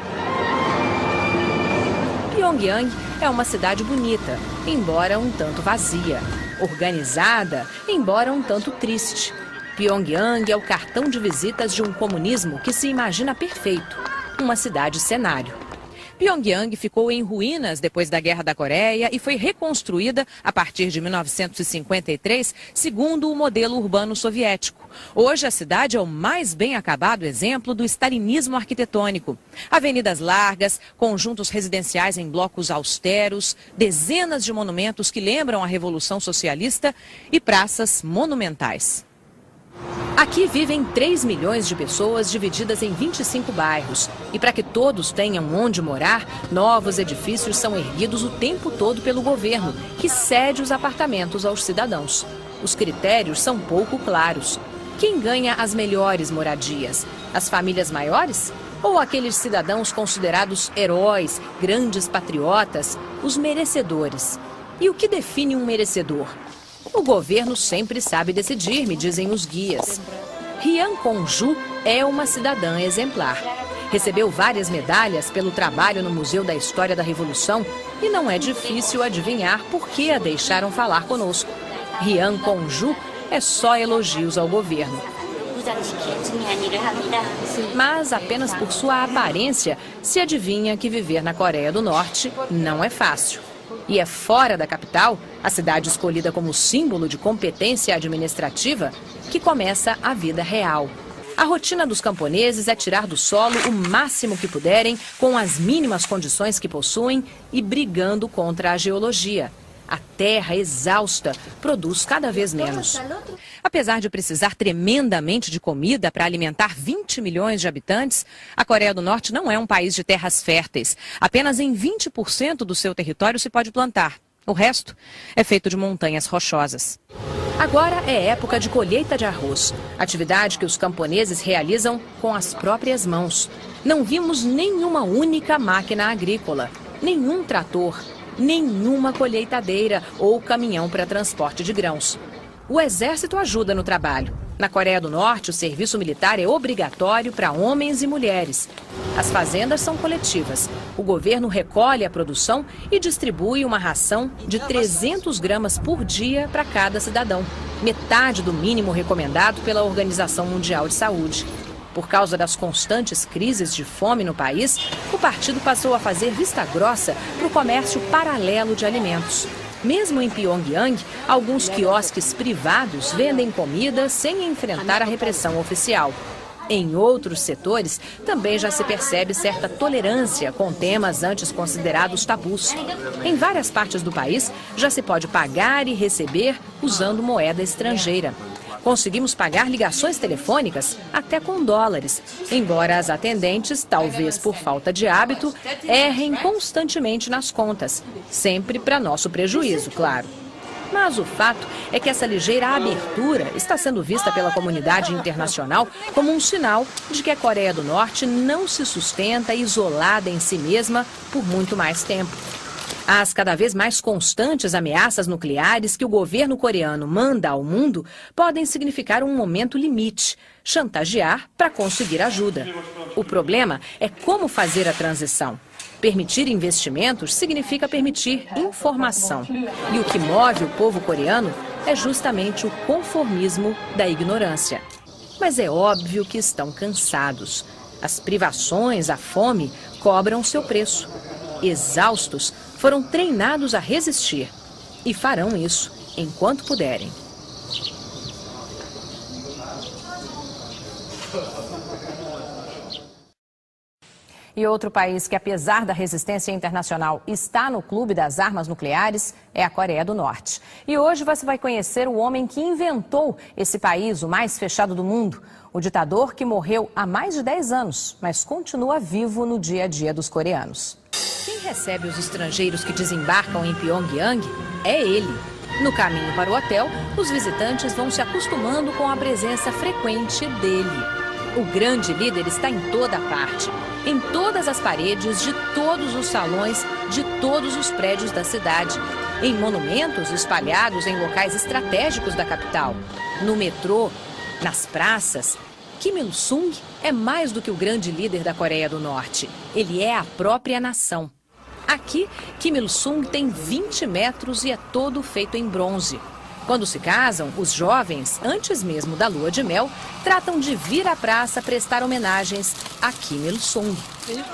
Pyongyang é uma cidade bonita, embora um tanto vazia. Organizada, embora um tanto triste. Pyongyang é o cartão de visitas de um comunismo que se imagina perfeito. Uma cidade cenário. Pyongyang ficou em ruínas depois da Guerra da Coreia e foi reconstruída a partir de 1953, segundo o modelo urbano soviético. Hoje a cidade é o mais bem acabado exemplo do stalinismo arquitetônico. Avenidas largas, conjuntos residenciais em blocos austeros, dezenas de monumentos que lembram a Revolução Socialista e praças monumentais. Aqui vivem 3 milhões de pessoas divididas em 25 bairros. E para que todos tenham onde morar, novos edifícios são erguidos o tempo todo pelo governo, que cede os apartamentos aos cidadãos. Os critérios são pouco claros. Quem ganha as melhores moradias? As famílias maiores? Ou aqueles cidadãos considerados heróis, grandes patriotas, os merecedores? E o que define um merecedor? O governo sempre sabe decidir, me dizem os guias. Rian Kong-ju é uma cidadã exemplar. Recebeu várias medalhas pelo trabalho no Museu da História da Revolução e não é difícil adivinhar por que a deixaram falar conosco. Rian Kong-ju é só elogios ao governo. Mas apenas por sua aparência se adivinha que viver na Coreia do Norte não é fácil. E é fora da capital, a cidade escolhida como símbolo de competência administrativa, que começa a vida real. A rotina dos camponeses é tirar do solo o máximo que puderem, com as mínimas condições que possuem e brigando contra a geologia. A terra exausta produz cada vez menos. Apesar de precisar tremendamente de comida para alimentar 20 milhões de habitantes, a Coreia do Norte não é um país de terras férteis. Apenas em 20% do seu território se pode plantar. O resto é feito de montanhas rochosas. Agora é época de colheita de arroz, atividade que os camponeses realizam com as próprias mãos. Não vimos nenhuma única máquina agrícola, nenhum trator, nenhuma colheitadeira ou caminhão para transporte de grãos. O exército ajuda no trabalho. Na Coreia do Norte, o serviço militar é obrigatório para homens e mulheres. As fazendas são coletivas. O governo recolhe a produção e distribui uma ração de 300 gramas por dia para cada cidadão, metade do mínimo recomendado pela Organização Mundial de Saúde. Por causa das constantes crises de fome no país, o partido passou a fazer vista grossa para o comércio paralelo de alimentos. Mesmo em Pyongyang, alguns quiosques privados vendem comida sem enfrentar a repressão oficial. Em outros setores, também já se percebe certa tolerância com temas antes considerados tabus. Em várias partes do país, já se pode pagar e receber usando moeda estrangeira. Conseguimos pagar ligações telefônicas até com dólares, embora as atendentes, talvez por falta de hábito, errem constantemente nas contas, sempre para nosso prejuízo, claro. Mas o fato é que essa ligeira abertura está sendo vista pela comunidade internacional como um sinal de que a Coreia do Norte não se sustenta isolada em si mesma por muito mais tempo. As cada vez mais constantes ameaças nucleares que o governo coreano manda ao mundo podem significar um momento limite, chantagear para conseguir ajuda. O problema é como fazer a transição. Permitir investimentos significa permitir informação. E o que move o povo coreano é justamente o conformismo da ignorância. Mas é óbvio que estão cansados. As privações, a fome, cobram seu preço. Exaustos, foram treinados a resistir e farão isso enquanto puderem. E outro país que, apesar da resistência internacional, está no clube das armas nucleares é a Coreia do Norte. E hoje você vai conhecer o homem que inventou esse país, o mais fechado do mundo. O ditador que morreu há mais de 10 anos, mas continua vivo no dia a dia dos coreanos. Quem recebe os estrangeiros que desembarcam em Pyongyang é ele. No caminho para o hotel, os visitantes vão se acostumando com a presença frequente dele. O grande líder está em toda parte, em todas as paredes de todos os salões de todos os prédios da cidade, em monumentos espalhados em locais estratégicos da capital, no metrô, nas praças. Kim Il-sung é mais do que o grande líder da Coreia do Norte. Ele é a própria nação. Aqui, Kim Il-sung tem 20 metros e é todo feito em bronze. Quando se casam, os jovens, antes mesmo da lua de mel, tratam de vir à praça prestar homenagens a Kim Il-sung.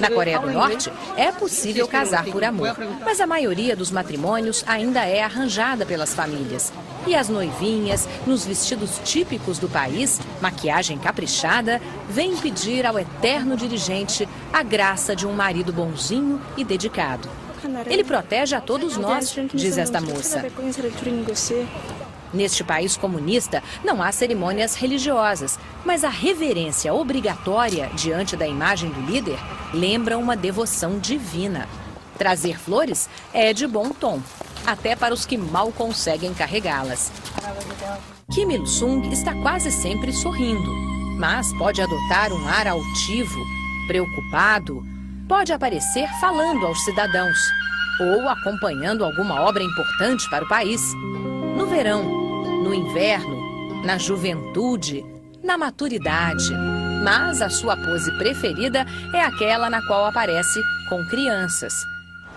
Na Coreia do Norte, é possível casar por amor, mas a maioria dos matrimônios ainda é arranjada pelas famílias. E as noivinhas, nos vestidos típicos do país, maquiagem caprichada, vêm pedir ao eterno dirigente a graça de um marido bonzinho e dedicado. Ele protege a todos nós, diz esta moça. Neste país comunista, não há cerimônias religiosas, mas a reverência obrigatória diante da imagem do líder lembra uma devoção divina. Trazer flores é de bom tom, até para os que mal conseguem carregá-las. Kim Il-sung está quase sempre sorrindo, mas pode adotar um ar altivo, preocupado, pode aparecer falando aos cidadãos ou acompanhando alguma obra importante para o país. No verão, no inverno, na juventude, na maturidade. Mas a sua pose preferida é aquela na qual aparece com crianças.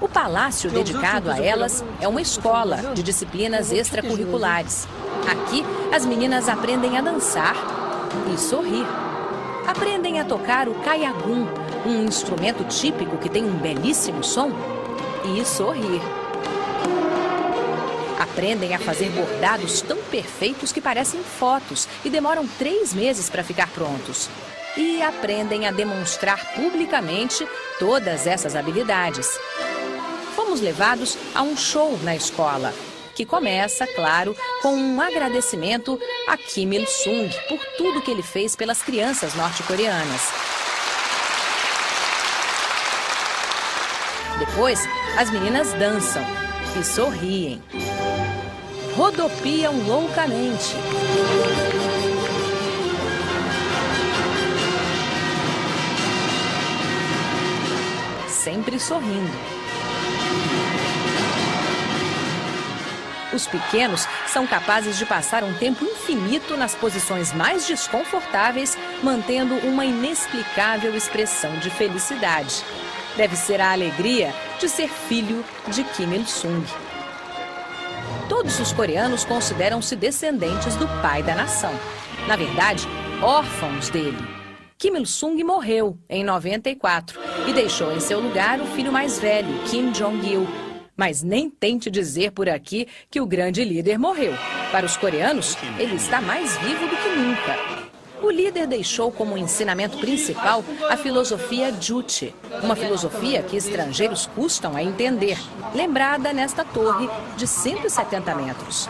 O palácio dedicado a elas é uma escola de disciplinas extracurriculares. Aqui, as meninas aprendem a dançar e sorrir. Aprendem a tocar o caiagum, um instrumento típico que tem um belíssimo som, e sorrir. Aprendem a fazer bordados tão perfeitos que parecem fotos e demoram 3 meses para ficar prontos. E aprendem a demonstrar publicamente todas essas habilidades. Fomos levados a um show na escola, que começa, claro, com um agradecimento a Kim Il-sung por tudo que ele fez pelas crianças norte-coreanas. Depois, as meninas dançam e sorriem. Rodopiam loucamente. Sempre sorrindo. Os pequenos são capazes de passar um tempo infinito nas posições mais desconfortáveis, mantendo uma inexplicável expressão de felicidade. Deve ser a alegria de ser filho de Kim Il-sung. Todos os coreanos consideram-se descendentes do pai da nação. Na verdade, órfãos dele. Kim Il-sung morreu em 94 e deixou em seu lugar o filho mais velho, Kim Jong-il. Mas nem tente dizer por aqui que o grande líder morreu. Para os coreanos, ele está mais vivo do que nunca. O líder deixou como ensinamento principal a filosofia Juche, uma filosofia que estrangeiros custam a entender, lembrada nesta torre de 170 metros.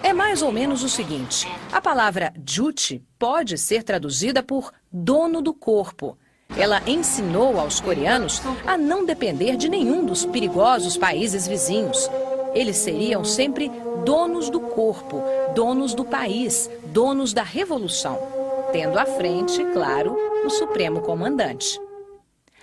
É mais ou menos o seguinte: a palavra Juche pode ser traduzida por dono do corpo. Ela ensinou aos coreanos a não depender de nenhum dos perigosos países vizinhos. Eles seriam sempre donos do corpo, donos do país, donos da revolução, tendo à frente, claro, o supremo comandante.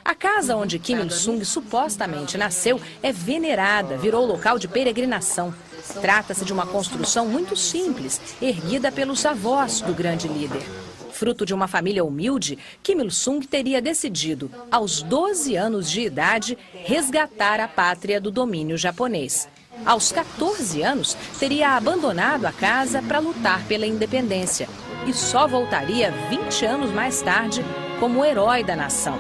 A casa onde Kim Il-sung supostamente nasceu é venerada, virou local de peregrinação. Trata-se de uma construção muito simples, erguida pelos avós do grande líder. Fruto de uma família humilde, Kim Il-sung teria decidido, aos 12 anos de idade, resgatar a pátria do domínio japonês. Aos 14 anos, teria abandonado a casa para lutar pela independência e só voltaria 20 anos mais tarde como herói da nação.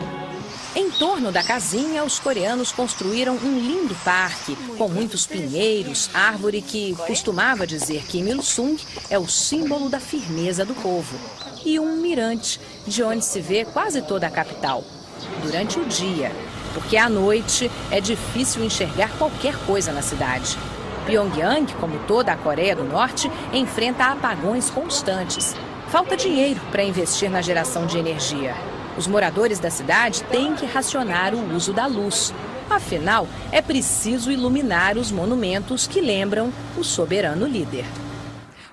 Em torno da casinha, os coreanos construíram um lindo parque, com muitos pinheiros, árvore que, costumava dizer Kim Il-sung, é o símbolo da firmeza do povo, e um mirante, de onde se vê quase toda a capital, durante o dia, porque à noite é difícil enxergar qualquer coisa na cidade. Pyongyang, como toda a Coreia do Norte, enfrenta apagões constantes. Falta dinheiro para investir na geração de energia. Os moradores da cidade têm que racionar o uso da luz. Afinal, é preciso iluminar os monumentos que lembram o soberano líder.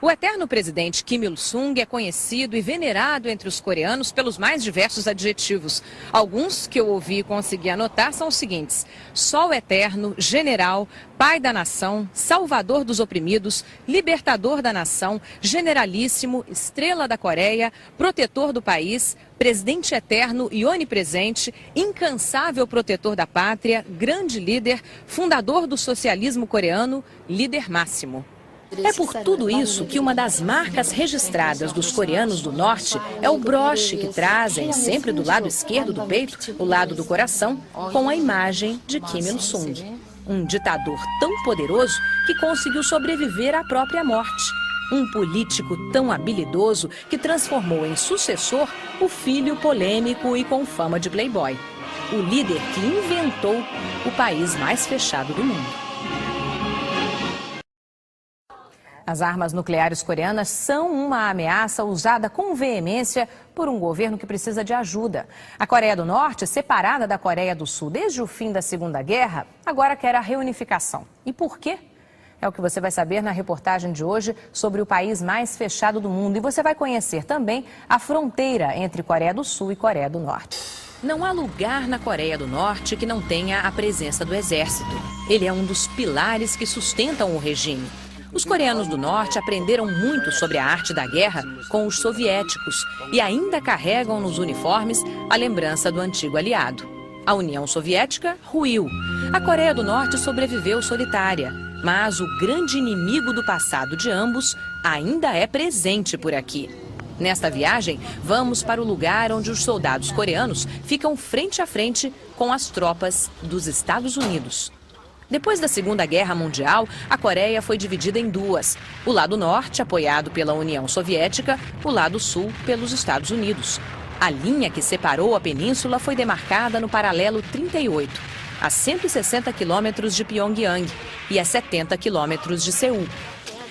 O eterno presidente Kim Il-sung é conhecido e venerado entre os coreanos pelos mais diversos adjetivos. Alguns que eu ouvi e consegui anotar são os seguintes: Sol eterno, general, pai da nação, salvador dos oprimidos, libertador da nação, generalíssimo, estrela da Coreia, protetor do país, presidente eterno e onipresente, incansável protetor da pátria, grande líder, fundador do socialismo coreano, líder máximo. É por tudo isso que uma das marcas registradas dos coreanos do norte é o broche que trazem sempre do lado esquerdo do peito, o lado do coração, com a imagem de Kim Il-sung. Um ditador tão poderoso que conseguiu sobreviver à própria morte. Um político tão habilidoso que transformou em sucessor o filho polêmico e com fama de playboy. O líder que inventou o país mais fechado do mundo. As armas nucleares coreanas são uma ameaça usada com veemência por um governo que precisa de ajuda. A Coreia do Norte, separada da Coreia do Sul desde o fim da Segunda Guerra, agora quer a reunificação. E por quê? É o que você vai saber na reportagem de hoje sobre o país mais fechado do mundo. E você vai conhecer também a fronteira entre Coreia do Sul e Coreia do Norte. Não há lugar na Coreia do Norte que não tenha a presença do exército. Ele é um dos pilares que sustentam o regime. Os coreanos do Norte aprenderam muito sobre a arte da guerra com os soviéticos e ainda carregam nos uniformes a lembrança do antigo aliado. A União Soviética ruiu. A Coreia do Norte sobreviveu solitária, mas o grande inimigo do passado de ambos ainda é presente por aqui. Nesta viagem, vamos para o lugar onde os soldados coreanos ficam frente a frente com as tropas dos Estados Unidos. Depois da Segunda Guerra Mundial, a Coreia foi dividida em duas. O lado norte, apoiado pela União Soviética, o lado sul, pelos Estados Unidos. A linha que separou a península foi demarcada no paralelo 38, a 160 quilômetros de Pyongyang e a 70 quilômetros de Seul.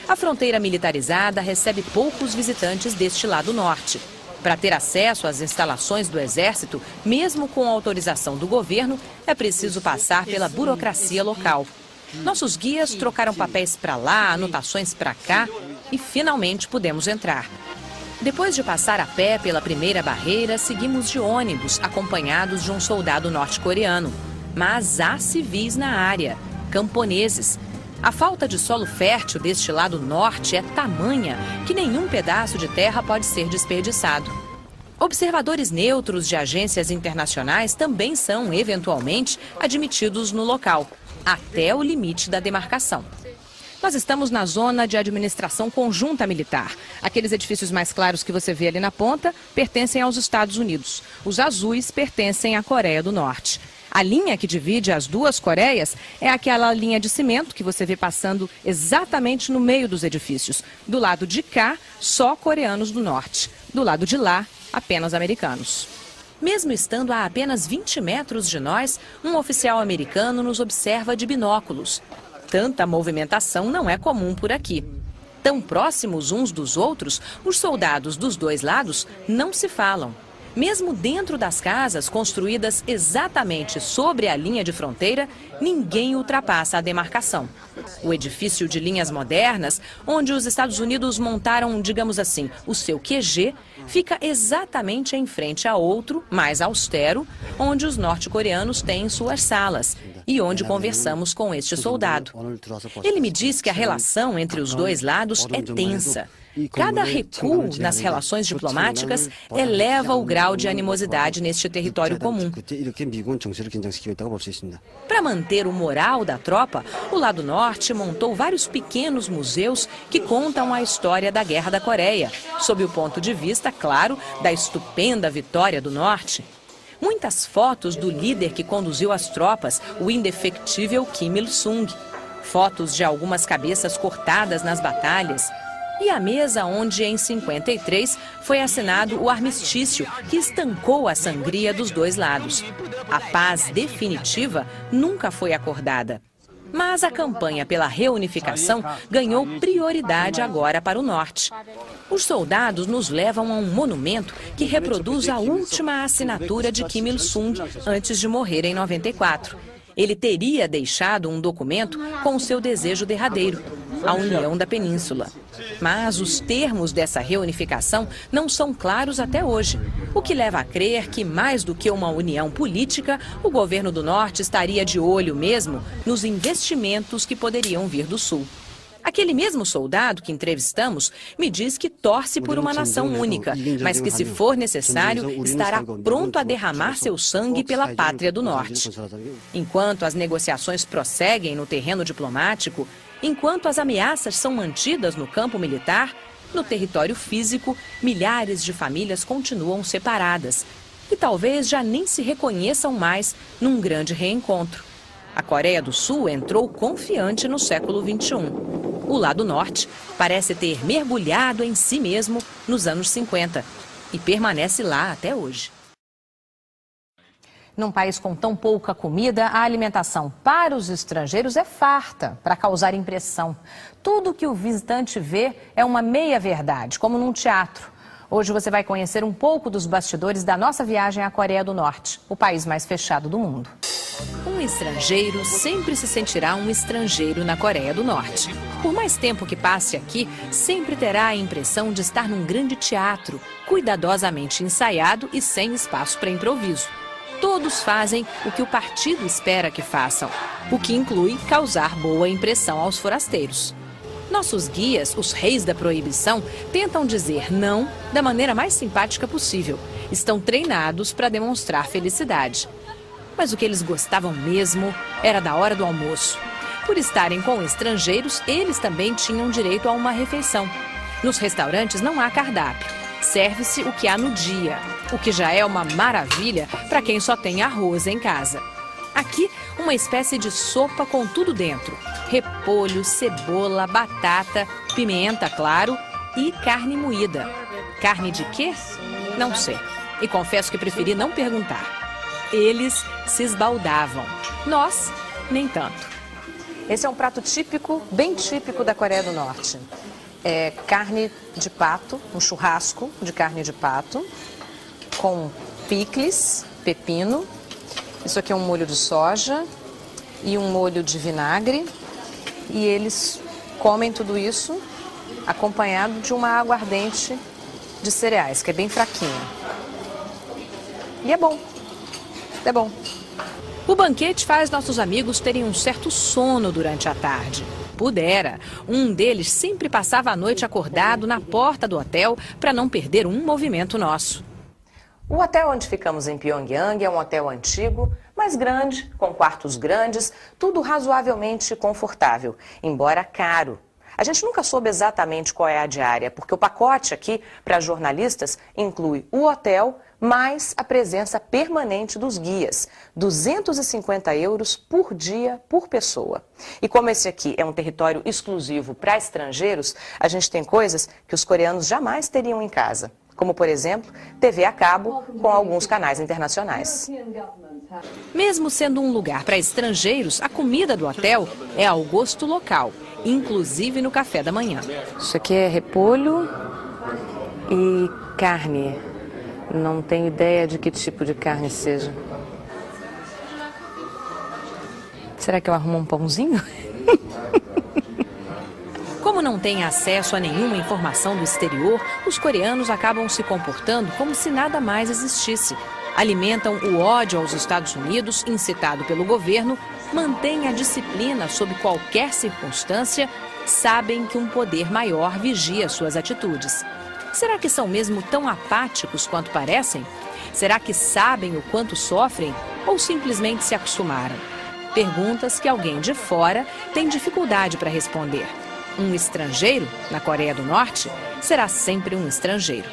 A fronteira militarizada recebe poucos visitantes deste lado norte. Para ter acesso às instalações do Exército, mesmo com autorização do governo, é preciso passar pela burocracia local. Nossos guias trocaram papéis para lá, anotações para cá e finalmente pudemos entrar. Depois de passar a pé pela primeira barreira, seguimos de ônibus, acompanhados de um soldado norte-coreano. Mas há civis na área, camponeses. A falta de solo fértil deste lado norte é tamanha que nenhum pedaço de terra pode ser desperdiçado. Observadores neutros de agências internacionais também são, eventualmente, admitidos no local, até o limite da demarcação. Nós estamos na zona de administração conjunta militar. Aqueles edifícios mais claros que você vê ali na ponta pertencem aos Estados Unidos. Os azuis pertencem à Coreia do Norte. A linha que divide as duas Coreias é aquela linha de cimento que você vê passando exatamente no meio dos edifícios. Do lado de cá, só coreanos do norte. Do lado de lá, apenas americanos. Mesmo estando a apenas 20 metros de nós, um oficial americano nos observa de binóculos. Tanta movimentação não é comum por aqui. Tão próximos uns dos outros, os soldados dos dois lados não se falam. Mesmo dentro das casas construídas exatamente sobre a linha de fronteira, ninguém ultrapassa a demarcação. O edifício de linhas modernas, onde os Estados Unidos montaram, digamos assim, o seu QG, fica exatamente em frente a outro, mais austero, onde os norte-coreanos têm suas salas e onde conversamos com este soldado. Ele me diz que a relação entre os dois lados é tensa. Cada recuo nas relações diplomáticas eleva o grau de animosidade neste território comum. Para manter o moral da tropa, o lado norte montou vários pequenos museus que contam a história da Guerra da Coreia, sob o ponto de vista, claro, da estupenda vitória do norte. Muitas fotos do líder que conduziu as tropas, o indefectível Kim Il-sung. Fotos de algumas cabeças cortadas nas batalhas. E a mesa onde, em 53, foi assinado o armistício que estancou a sangria dos dois lados. A paz definitiva nunca foi acordada. Mas a campanha pela reunificação ganhou prioridade agora para o norte. Os soldados nos levam a um monumento que reproduz a última assinatura de Kim Il-sung antes de morrer em 94. Ele teria deixado um documento com o seu desejo derradeiro, a união da península. Mas os termos dessa reunificação não são claros até hoje, o que leva a crer que, mais do que uma união política, o governo do Norte estaria de olho mesmo nos investimentos que poderiam vir do Sul. Aquele mesmo soldado que entrevistamos me diz que torce por uma nação única, mas que, se for necessário, estará pronto a derramar seu sangue pela pátria do Norte. Enquanto as negociações prosseguem no terreno diplomático, enquanto as ameaças são mantidas no campo militar, no território físico, milhares de famílias continuam separadas e talvez já nem se reconheçam mais num grande reencontro. A Coreia do Sul entrou confiante no século XXI. O lado norte parece ter mergulhado em si mesmo nos anos 50 e permanece lá até hoje. Num país com tão pouca comida, a alimentação para os estrangeiros é farta para causar impressão. Tudo que o visitante vê é uma meia-verdade, como num teatro. Hoje você vai conhecer um pouco dos bastidores da nossa viagem à Coreia do Norte, o país mais fechado do mundo. Um estrangeiro sempre se sentirá um estrangeiro na Coreia do Norte. Por mais tempo que passe aqui, sempre terá a impressão de estar num grande teatro, cuidadosamente ensaiado e sem espaço para improviso. Todos fazem o que o partido espera que façam, o que inclui causar boa impressão aos forasteiros. Nossos guias, os reis da proibição, tentam dizer não da maneira mais simpática possível. Estão treinados para demonstrar felicidade. Mas o que eles gostavam mesmo era da hora do almoço. Por estarem com estrangeiros, eles também tinham direito a uma refeição. Nos restaurantes não há cardápio. Serve-se o que há no dia, o que já é uma maravilha para quem só tem arroz em casa. Aqui, uma espécie de sopa com tudo dentro. Repolho, cebola, batata, pimenta, claro, e carne moída. Carne de quê? Não sei. E confesso que preferi não perguntar. Eles se esbaldavam. Nós, nem tanto. Esse é um prato típico, bem típico da Coreia do Norte. É carne de pato, um churrasco de carne de pato, com picles, pepino. Isso aqui é um molho de soja e um molho de vinagre. E eles comem tudo isso acompanhado de uma aguardente de cereais, que é bem fraquinha. E é bom. É bom. O banquete faz nossos amigos terem um certo sono durante a tarde. Pudera. Um deles sempre passava a noite acordado na porta do hotel para não perder um movimento nosso. O hotel onde ficamos em Pyongyang é um hotel antigo, mas grande, com quartos grandes, tudo razoavelmente confortável, embora caro. A gente nunca soube exatamente qual é a diária, porque o pacote aqui para jornalistas inclui o hotel mais a presença permanente dos guias, 250 € por dia por pessoa. E como esse aqui é um território exclusivo para estrangeiros, a gente tem coisas que os coreanos jamais teriam em casa, como, por exemplo, TV a cabo com alguns canais internacionais. Mesmo sendo um lugar para estrangeiros, a comida do hotel é ao gosto local, inclusive no café da manhã. Isso aqui é repolho e carne. Não tenho ideia de que tipo de carne seja. Será que eu arrumo um pãozinho? Como não têm acesso a nenhuma informação do exterior, os coreanos acabam se comportando como se nada mais existisse. Alimentam o ódio aos Estados Unidos, incitado pelo governo, mantêm a disciplina sob qualquer circunstância, sabem que um poder maior vigia suas atitudes. Será que são mesmo tão apáticos quanto parecem? Será que sabem o quanto sofrem ou simplesmente se acostumaram? Perguntas que alguém de fora tem dificuldade para responder. Um estrangeiro, na Coreia do Norte, será sempre um estrangeiro.